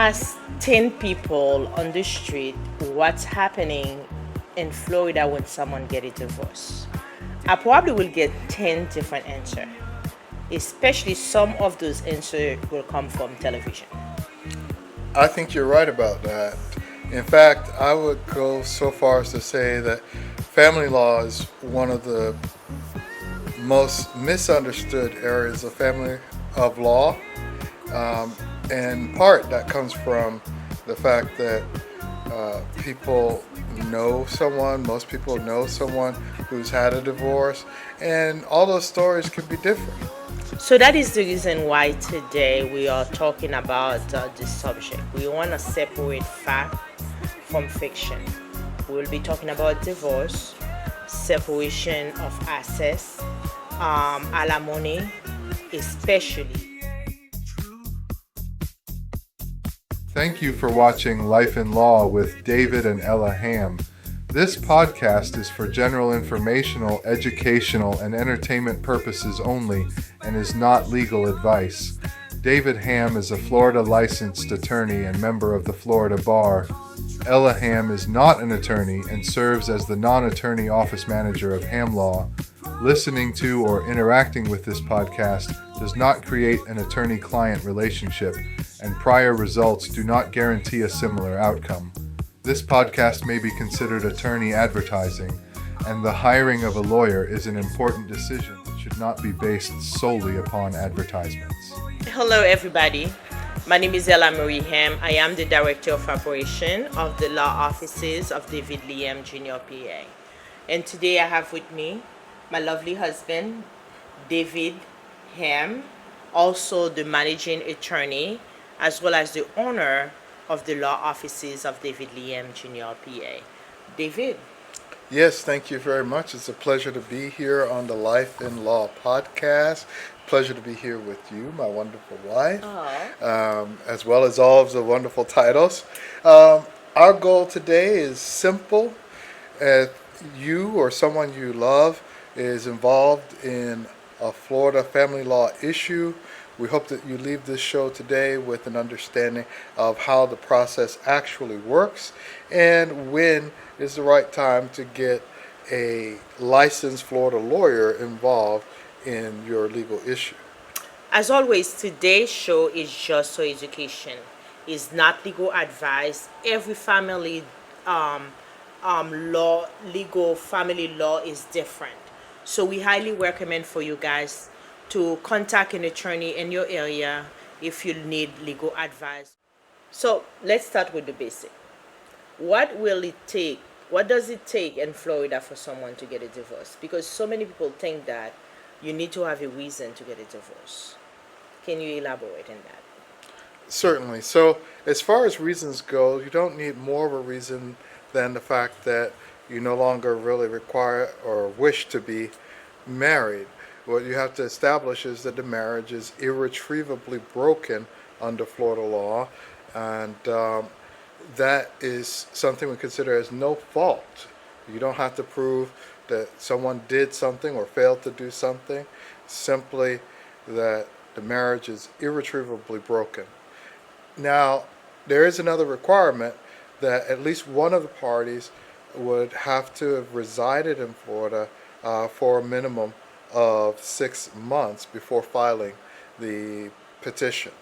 ask 10 people on the street what's happening in Florida when someone get a divorce, I probably will get 10 different answers. Especially some of those answers will come from television. I think you're right about that. In fact, I would go so far as to say that family law is one of the most misunderstood areas of family of law. Um, in part, that comes from the fact that people know someone, most people know someone who's had a divorce, and all those stories can be different. So that is the reason why today we are talking about this subject. We want to separate fact from fiction. We will be talking about divorce, separation of assets, alimony, especially. Thank you for watching Life in Law with David and Ella Ham. This podcast is for general informational, educational, and entertainment purposes only and is not legal advice. David Ham is a Florida licensed attorney and member of the Florida Bar. Ella Ham is not an attorney and serves as the non-attorney office manager of Ham Law. Listening to or interacting with this podcast does not create an attorney-client relationship, and prior results do not guarantee a similar outcome. This podcast may be considered attorney advertising, and the hiring of a lawyer is an important decision that should not be based solely upon advertisements. Hello, everybody. My name is Alimony. I am the Director of Operation of the Law Offices of David Liam Jr. PA. And today I have with me my lovely husband, David Ham, also the managing attorney, as well as the owner of the law offices of David Liam Jr. PA. David. Yes, thank you very much. It's a pleasure to be here on the Life in Law podcast. Pleasure to be here with you, my wonderful wife, as well as all of the wonderful titles. Our goal today is simple. If you or someone you love is involved in a Florida family law issue, we hope that you leave this show today with an understanding of how the process actually works and when is the right time to get a licensed Florida lawyer involved in your legal issue. As always, today's show is just for education. It's not legal advice. Every family law, legal family law is different. So we highly recommend for you guys to contact an attorney in your area if you need legal advice. So let's start with the basic. What will it take? What does it take in Florida for someone to get a divorce? Because so many people think that you need to have a reason to get a divorce. Can you elaborate on that? Certainly. So, as far as reasons go, you don't need more of a reason than the fact that you no longer really require or wish to be married. What you have to establish is that the marriage is irretrievably broken under Florida law, and that is something we consider as no fault. You don't have to prove that someone did something or failed to do something, simply that the marriage is irretrievably broken. Now, there is another requirement that at least one of the parties would have to have resided in Florida for a minimum of 6 months before filing the petition.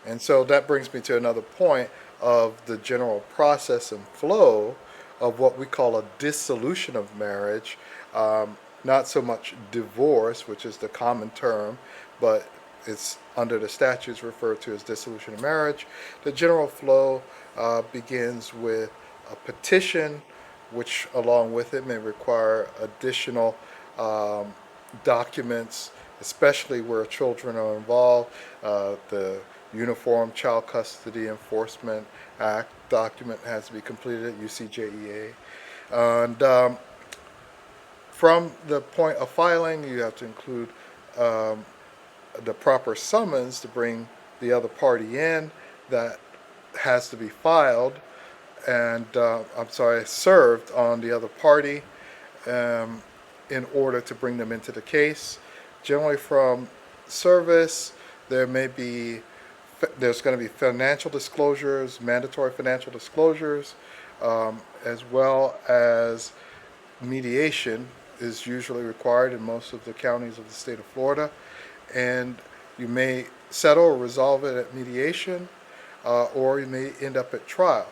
And so that brings me to another point of the general process and flow of what we call a dissolution of marriage, not so much divorce, which is the common term, but it's under the statutes referred to as dissolution of marriage. The general flow begins with a petition, which along with it may require additional documents, especially where children are involved. The Uniform Child Custody Enforcement Act document has to be completed at UCJEA. And from the point of filing, you have to include the proper summons to bring the other party in. That has to be filed and served on the other party in order to bring them into the case. Generally from service, there may be there's going to be financial disclosures, mandatory financial disclosures, as well as mediation is usually required in most of the counties of the state of Florida. And you may settle or resolve it at mediation, or you may end up at trial.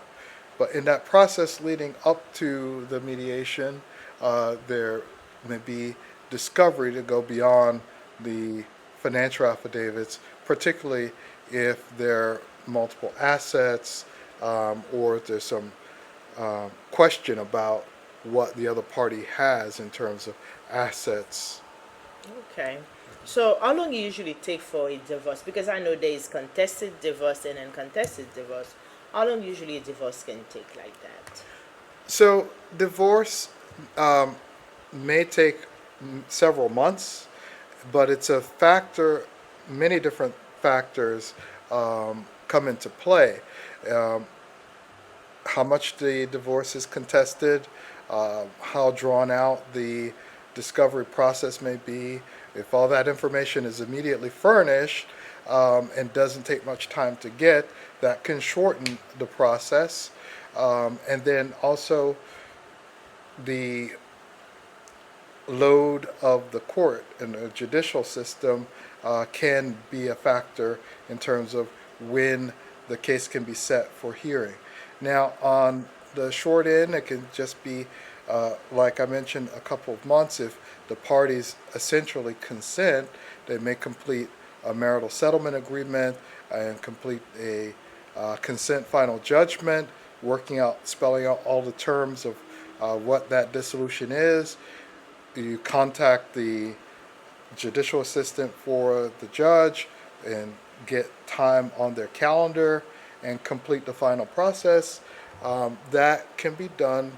But in that process leading up to the mediation, there may be discovery to go beyond the financial affidavits, particularly if there are multiple assets, or if there's some question about what the other party has in terms of assets. Okay. So how long you usually take for a divorce? Because I know there is contested divorce and uncontested divorce. How long usually a divorce can take like that? So divorce may take several months, but it's a factor, many different factors come into play. Um, how much the divorce is contested, how drawn out the discovery process may be. If all that information is immediately furnished and doesn't take much time to get, that can shorten the process. And then also the load of the court and the judicial system can be a factor in terms of when the case can be set for hearing. Now, on the short end, it can just be, like I mentioned, a couple of months. If the parties essentially consent, they may complete a marital settlement agreement and complete a consent final judgment, spelling out all the terms of what that dissolution is. You contact the judicial assistant for the judge and get time on their calendar and complete the final process. That can be done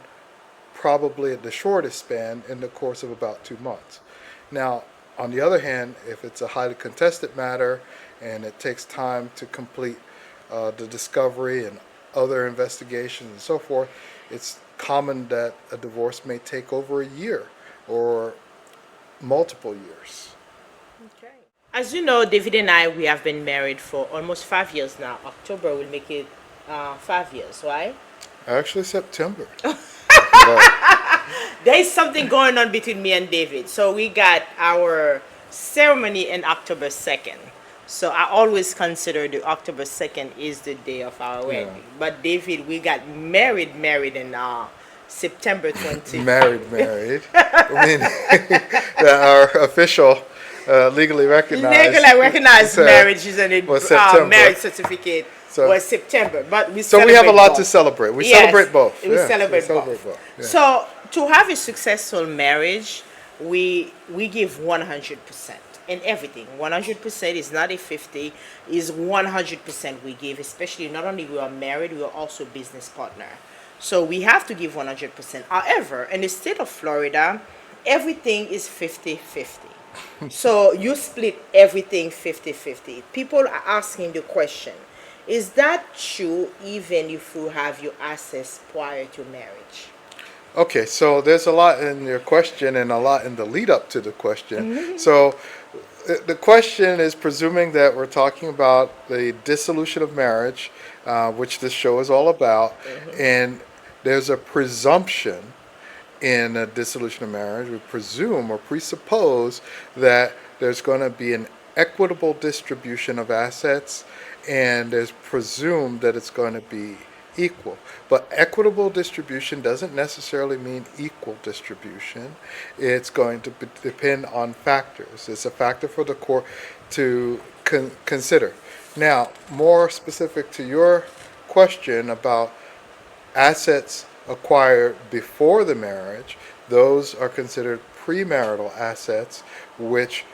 probably at the shortest span in the course of about 2 months. Now, on the other hand, if it's a highly contested matter and it takes time to complete the discovery and other investigations and so forth, it's common that a divorce may take over a year or multiple years. Okay. As you know, David and I, we have been married for almost 5 years now. October will make it 5 years, right? Actually, September. But There is something going on between me and David. So we got our ceremony in October 2nd. So I always consider the October 2nd is the day of our wedding. But David, we got married in September 25th. married. I mean, our official, legally recognized marriage is an was September. marriage certificate So- was September, but we So we have a celebrate lot both. to celebrate. We Yes, celebrate both. We Yeah, celebrate both. Yeah. So to have a successful marriage, we give 100% in everything. 100% is not a 50, is 100% we give, especially not only we are married, we are also business partner. So we have to give 100%. However, in the state of Florida, everything is 50-50. So you split everything 50-50. People are asking the question, is that true even if you have your assets prior to marriage? Okay, so there's a lot in your question and a lot in the lead up to the question. So the question is presuming that we're talking about the dissolution of marriage, which this show is all about, and there's a presumption in a dissolution of marriage. We presume or presuppose that there's going to be an equitable distribution of assets, and there's presumed that it's going to be equal. But equitable distribution doesn't necessarily mean equal distribution. It's going to depend on factors. It's a factor for the court to consider. Now, more specific to your question about assets acquired before the marriage, those are considered premarital assets, which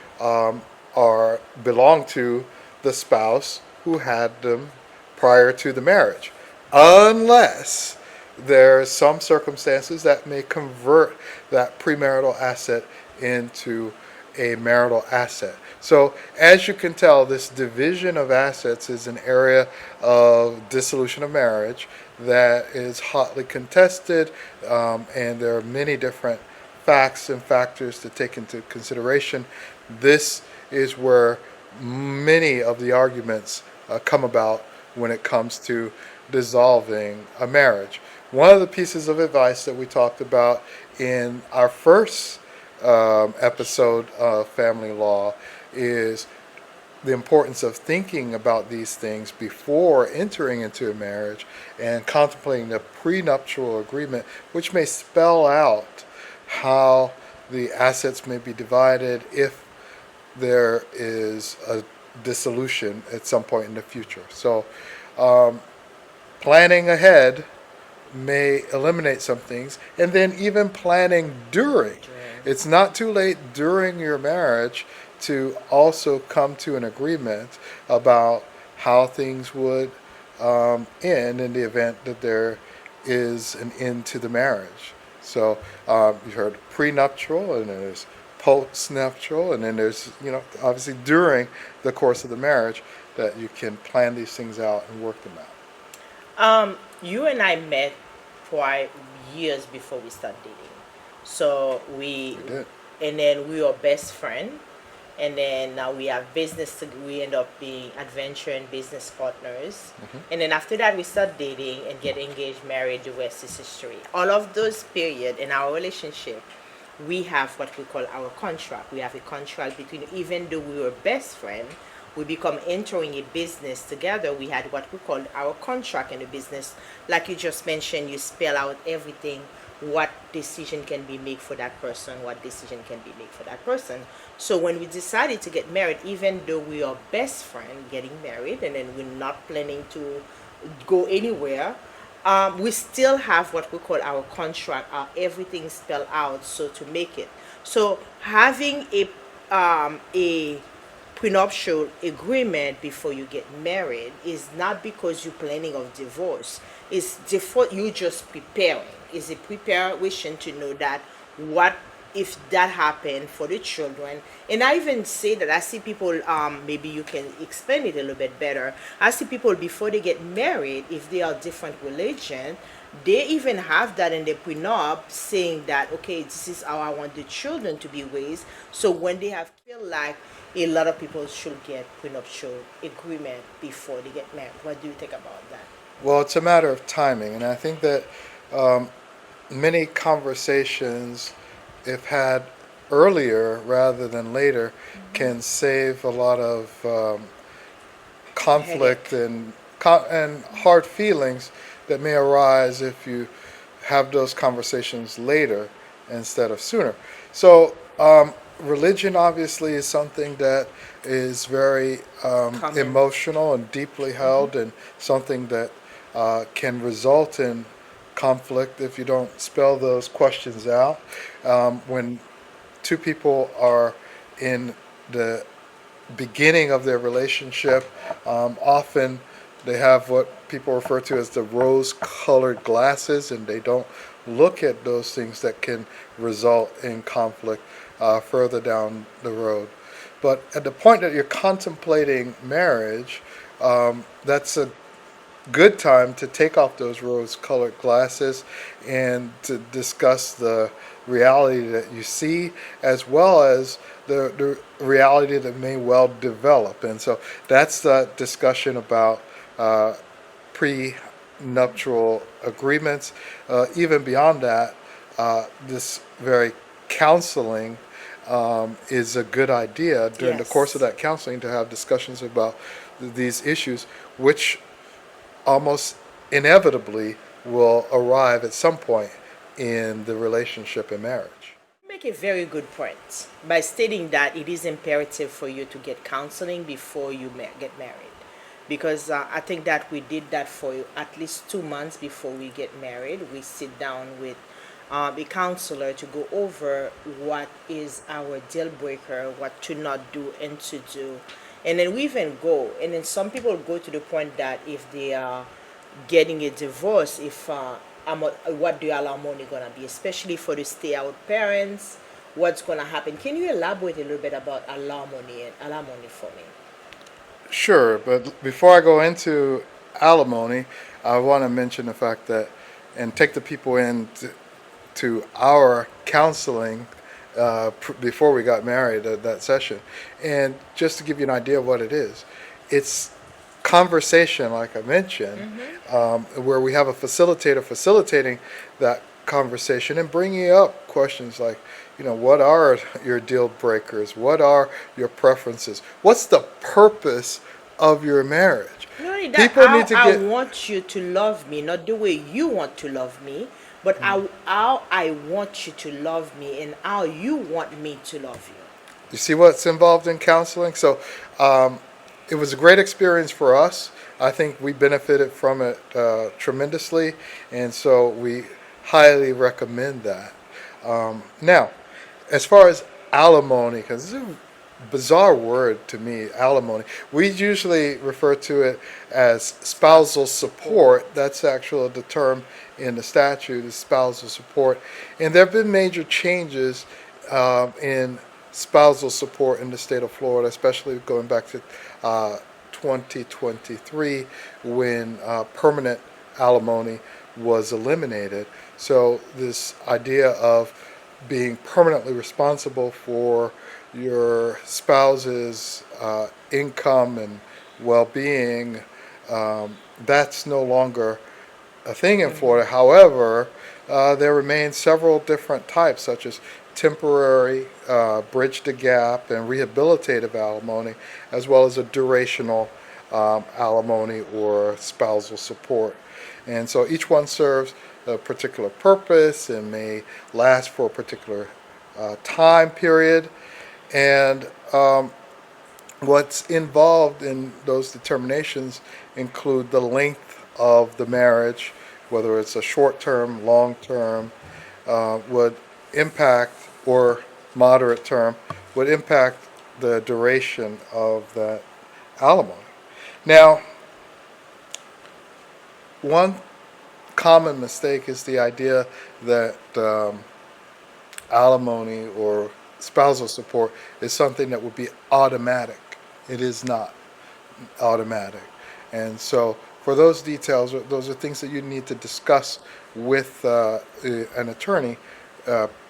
belong to the spouse who had them prior to the marriage, unless there are some circumstances that may convert that premarital asset into a marital asset. So as you can tell, this division of assets is an area of dissolution of marriage that is hotly contested, and there are many different facts and factors to take into consideration. This is where many of the arguments come about when it comes to dissolving a marriage. One of the pieces of advice that we talked about in our first episode of family law is the importance of thinking about these things before entering into a marriage and contemplating a prenuptial agreement, which may spell out how the assets may be divided if there is a dissolution at some point in the future. So, planning ahead may eliminate some things, and then even planning during. It's not too late during your marriage to also come to an agreement about how things would end in the event that there is an end to the marriage. So you heard prenuptial, and then there's postnuptial, and then there's, obviously during the course of the marriage that you can plan these things out and work them out. You and I met quite years before we started dating. So We did. and then we were best friend, and then now we have business. We end up being adventure and business partners, and then after that we start dating and get engaged, married. The rest is history. All of those period in our relationship, we have what we call our contract. We have a contract between, even though we were best friend, we become entering a business together. We had what we called our contract in the business. Like you just mentioned, you spell out everything, what decision can be made for that person, what decision can be made for that person. So when we decided to get married, even though we are best friend getting married, and then we're not planning to go anywhere, we still have what we call our contract, everything spelled out, so to make it. So having a prenuptial agreement before you get married is not because you're planning of divorce. It's default, you just preparing. It's a preparation to know that what if that happened for the children. And I even say that I see people, maybe you can explain it a little bit better. I see people before they get married, if they are different religion, they even have that in their prenup, saying that, okay, this is how I want the children to be raised. So when they have, feel like a lot of people should get prenuptial agreement before they get married. What do you think about that? Well, it's a matter of timing, and I think that many conversations, if had earlier rather than later, can save a lot of conflict Headache. and hard feelings that may arise if you have those conversations later instead of sooner. So, religion obviously is something that is very Common. emotional and deeply held, and something that can result in conflict if you don't spell those questions out. When two people are in the beginning of their relationship, often they have what people refer to as the rose-colored glasses, and they don't look at those things that can result in conflict further down the road. But at the point that you're contemplating marriage, that's a good time to take off those rose-colored glasses and to discuss the reality that you see, as well as the reality that may well develop. And so that's the discussion about prenuptial agreements. Even beyond that, this very counseling is a good idea during the course of Yes. that counseling to have discussions about these issues, which almost inevitably will arrive at some point in the relationship and marriage. Make a very good point by stating that it is imperative for you to get counseling before you get married, because I think that we did that for you at least 2 months before we get married. We sit down with a counselor to go over what is our deal breaker, what to not do and to do, and then we even go. And then some people go to the point that if they are getting a divorce, if what the alimony gonna be, especially for the stay out parents, what's gonna happen? Can you elaborate a little bit about alimony for me? Sure, but before I go into alimony, I want to mention the fact that, and take the people in to our counseling before we got married at that session. And just to give you an idea of what it is, it's conversation, like I mentioned, where we have a facilitator facilitating that conversation and bringing up questions like, what are your deal breakers? What are your preferences? What's the purpose of your marriage? Not only that, People need to I get, want you to love me, not the way you want to love me, but how I want you to love me and how you want me to love you. you see what's involved in counseling? So it was a great experience for us. I think we benefited from it tremendously, and so we highly recommend that. Now, as far as alimony, because it's a bizarre word to me, alimony. We usually refer to it as spousal support. That's actually the term in the statute, is spousal support. And there have been major changes in spousal support in the state of Florida, especially going back to 2023 when permanent alimony was eliminated. So this idea of being permanently responsible for your spouse's income and well-being, that's no longer a thing in Florida. However, there remain several different types, such as temporary, bridge the gap, and rehabilitative alimony, as well as a durational alimony or spousal support. And so each one serves a particular purpose and may last for a particular time period. And what's involved in those determinations include the length of the marriage, whether it's a short-term, long-term, would impact, or moderate term, would impact the duration of that alimony. Now, one common mistake is the idea that alimony or spousal support is something that would be automatic. It is not automatic. And so for those details, those are things that you need to discuss with an attorney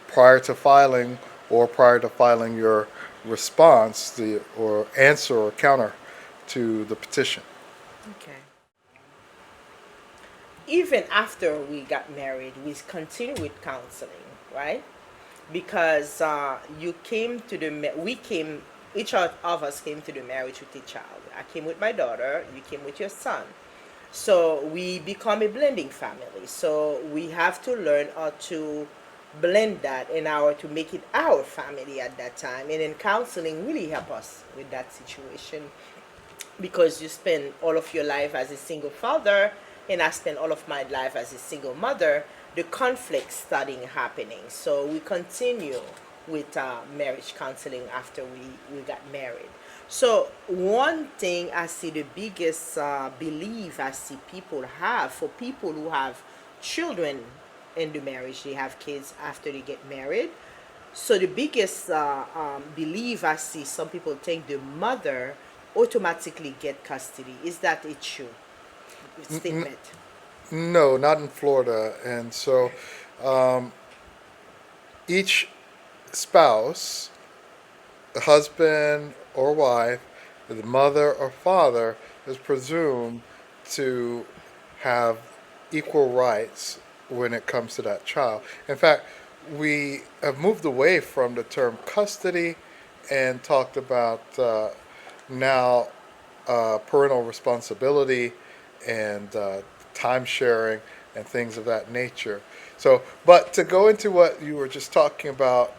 prior to filing your response, or answer or counter to the petition. Okay. Even after we got married, we continued with counseling, right? Because you came to we came, each of us came to the marriage with a child. I came with my daughter, you came with your son. So we become a blending family. So we have to learn how to blend that in our to make it our family at that time. And then counseling really help us with that situation, because you spend all of your life as a single father and I spent all of my life as a single mother. The conflict starting happening. So we continue with marriage counseling after we got married. So one thing I see, the biggest belief I see people have, for people who have children in the marriage, they have kids after they get married. So the biggest belief I see, some people think the mother automatically get custody. Is that a true statement? No, not in Florida. And so each spouse, the husband or wife, the mother or father, is presumed to have equal rights when it comes to that child. In fact, we have moved away from the term custody and talked about now parental responsibility and time sharing and things of that nature. So, but to go into what you were just talking about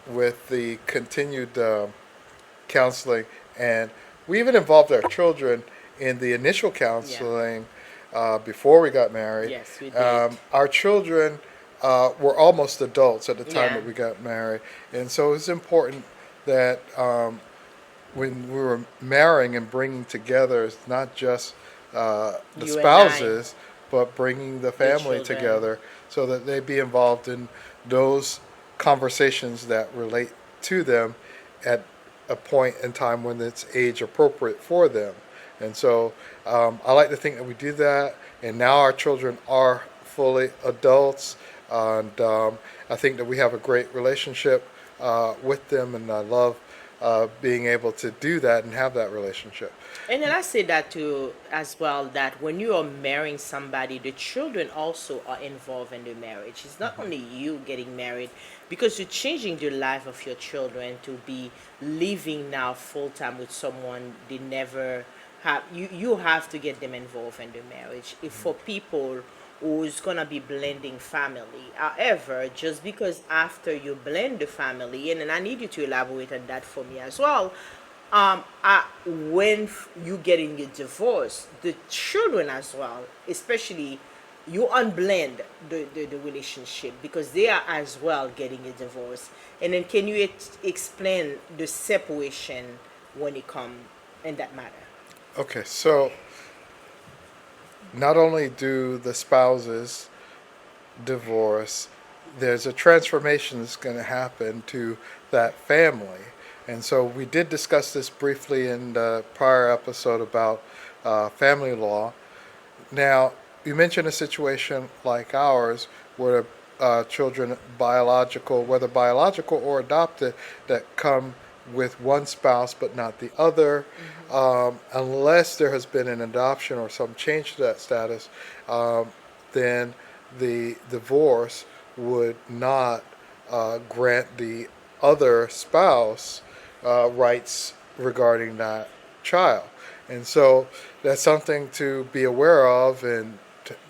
with the continued counseling, and we even involved our children in the initial counseling before we got married. Yes, we did. Our children were almost adults at the time Yeah. that we got married, and so it's important that when we were marrying and bringing together, it's not just the You and spouses, but bringing the family children. together so that they be involved in those conversations that relate to them at a point in time when it's age appropriate for them. And so I like to think that we do that, and now our children are fully adults, and I think that we have a great relationship with them, and I love being able to do that and have that relationship. And then I say that too as well, that when you are marrying somebody, the children also are involved in the marriage. It's not only you getting married, because you're changing the life of your children to be living now full time with someone they never have. You have to get them involved in the marriage. If for people who's gonna be blending family. However, just because after you blend the family, and then I need you to elaborate on that for me as well, when you getting a divorce, the children as well, especially, you unblend the relationship because they are as well getting a divorce. And then can you explain the separation when it come in that matter? Okay, so not only do the spouses divorce, there's a transformation that's going to happen to that family. And so we did discuss this briefly in the prior episode about family law. Now, you mentioned a situation like ours where children, biological, whether biological or adopted, that come with one spouse but not the other, unless there has been an adoption or some change to that status, then the divorce would not grant the other spouse rights regarding that child. And so that's something to be aware of and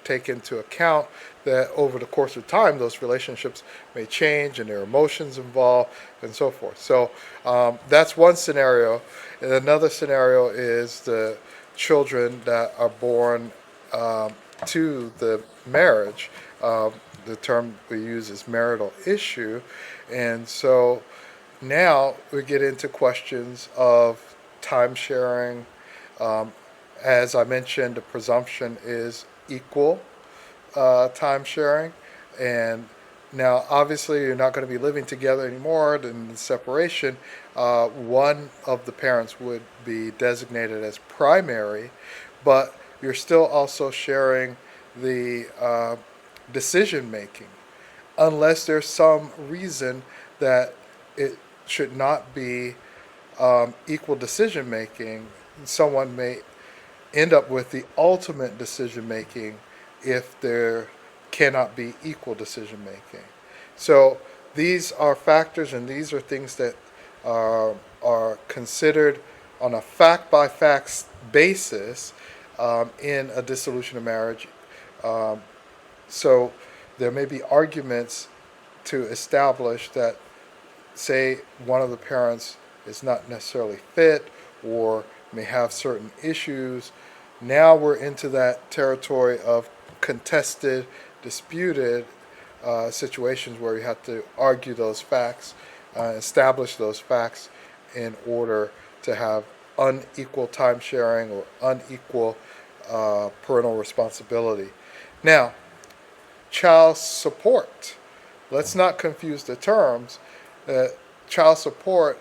take into account, that over the course of time, those relationships may change and there are emotions involved and so forth. So that's one scenario. And another scenario is the children that are born to the marriage. The term we use is marital issue. And so now we get into questions of time sharing. As I mentioned, the presumption is equal time sharing. And now, obviously, you're not going to be living together anymore. In the separation, one of the parents would be designated as primary, but you're still also sharing the decision making, unless there's some reason that it should not be equal decision making. Someone may end up with the ultimate decision making if there cannot be equal decision making. So these are factors, and these are things that are considered on a fact by fact basis in a dissolution of marriage. So there may be arguments to establish that, say, one of the parents is not necessarily fit or may have certain issues. Now we're into that territory of contested, disputed situations where you have to argue those facts, establish those facts in order to have unequal time sharing or unequal parental responsibility. Now, child support. Let's not confuse the terms. Child support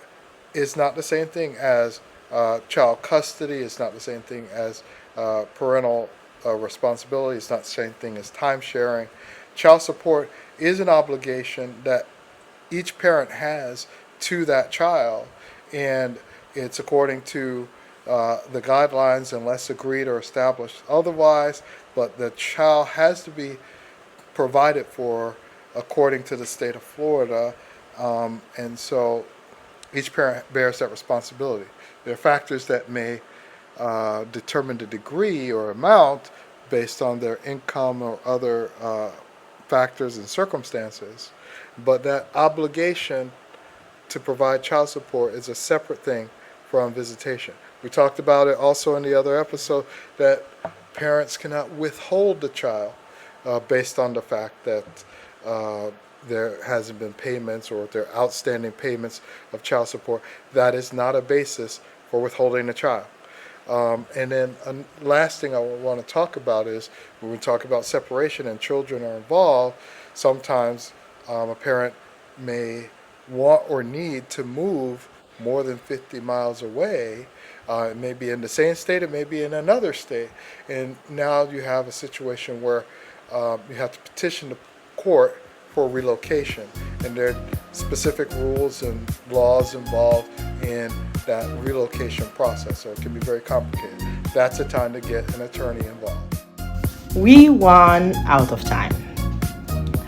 is not the same thing as child custody. It's not the same thing as parental responsibility. It's not the same thing as time sharing. Child support is an obligation that each parent has to that child, and it's according to the guidelines unless agreed or established otherwise, but the child has to be provided for according to the state of Florida, and so each parent bears that responsibility. There are factors that may determine the degree or amount based on their income or other factors and circumstances, but that obligation to provide child support is a separate thing from visitation. We talked about it also in the other episode, that parents cannot withhold the child based on the fact that there hasn't been payments or there are outstanding payments of child support. That is not a basis for withholding a child. And then last thing I want to talk about is when we talk about separation and children are involved, sometimes a parent may want or need to move more than 50 miles away. It may be in the same state, it may be in another state. And now you have a situation where you have to petition the court for relocation. And there specific rules and laws involved in that relocation process, so it can be very complicated. That's a time to get an attorney involved. We run out of time,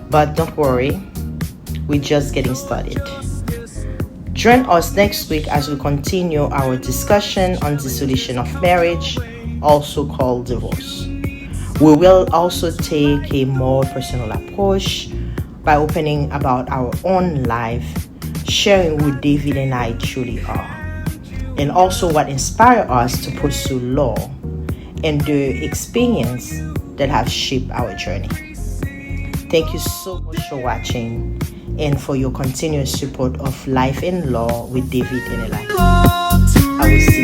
but don't worry, we're just getting started. Join us next week as we continue our discussion on dissolution of marriage, also called divorce. We will also take a more personal approach by opening about our own life, sharing who David and I truly are, and also what inspired us to pursue law and the experience that have shaped our journey. Thank you so much for watching and for your continuous support of Life in Law with David and Eli. I will see you